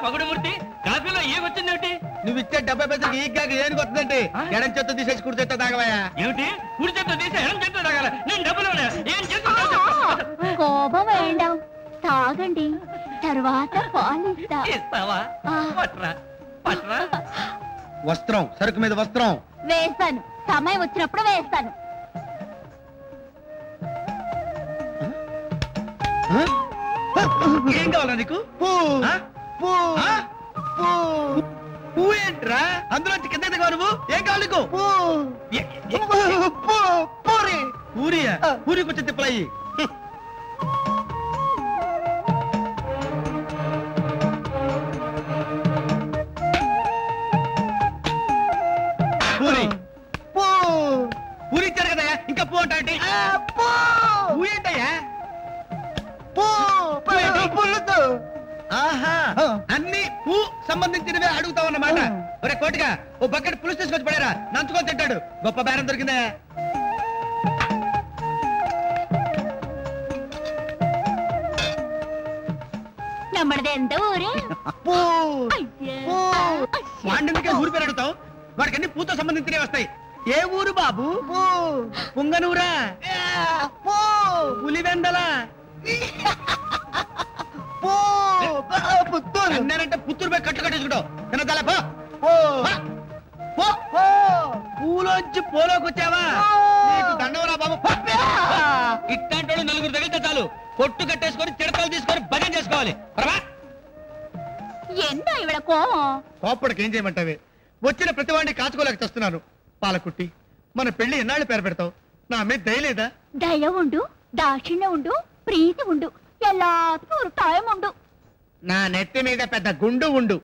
పగుడుమూర్తి కాఫీలో ఏగొచ్చిందేమిటి? నువ్వు ఇచ్చే 70 పైసలకి ఈ గాకి ఏనుగు వస్తుందంటే ఎడం చేత్తో తీసేసి కుడి చేత్తో తాగవయ్యా. ఏమిటి? కుడి చేత్తో తీసి ఎడం చేత్తో తాగాల? నేను డబ్బులు ఏం చేస్తున్నా? కోపం వేయండి, తాగండి, తర్వాత పాలిస్తా. ఇస్తావా? పట్రా పట్రా. వస్త్రం, సరుకు మీద వస్త్రం వేస్తాను, సమయం వచ్చినప్పుడు వేస్తాను. ఏం కావాలా నీకు? పూ ఏంట్రా? అందులో కింద దిగవు నువ్వు. ఏం కావాలి నీకు? పూరియా? పూరికి వచ్చి తిప్పలయ్యి. పూరి పూరి ఇచ్చారు కదా, ఇంకా పూ అంటే పూ ఏంటయ్యా? ఆహా, అన్ని పూ సంబంధించినవే అడుగుతావు అన్నమాట. ఒరే కోటిగా, ఓ బకెట్ పులుసు తీసుకొచ్చి పడారా, నంచుకొని తింటాడు. గొప్ప బేరం దొరికిందా? நம்மளது எந்த ஊரு? వాడికే ఊరి పేరు అడుగుతావు? వాడికి అన్ని పూతో సంబంధించినవి వస్తాయి. ఏ ఊరు బాబు? పుంగనూరా? పులివెందల? అన్నారంటే పుత్తూరు పోయి కట్టు కట్టేసుకుంటావు. తినదాల పూలోంచి పోలోకి వచ్చావా? నీకు దండవరా బాబు. ఇట్లాంటి వాళ్ళు నలుగురు తగిలితే చాలు, కొట్టు కట్టేసుకొని చిడతలు తీసుకొని భజన చేసుకోవాలి. ఎంత ఇవిడ కోపం? కోపడికి ఏం చేయమంటావే? వచ్చిన ప్రతి వాడిని కాచుకోలేక చేస్తున్నాను. పాలకుట్టి, మన పెళ్లి ఎన్నాళ్ళు పేరు పెడతావు? నా మీద దయలేదా? దయ ఉండు, దాక్షిణ్యం ఉండు, ప్రీతి ఉండు, ఎల్లాత్మూ ஒரு టైం ఉండు. నా నెత్తి మీద పెద్ద గుండు ఉండు.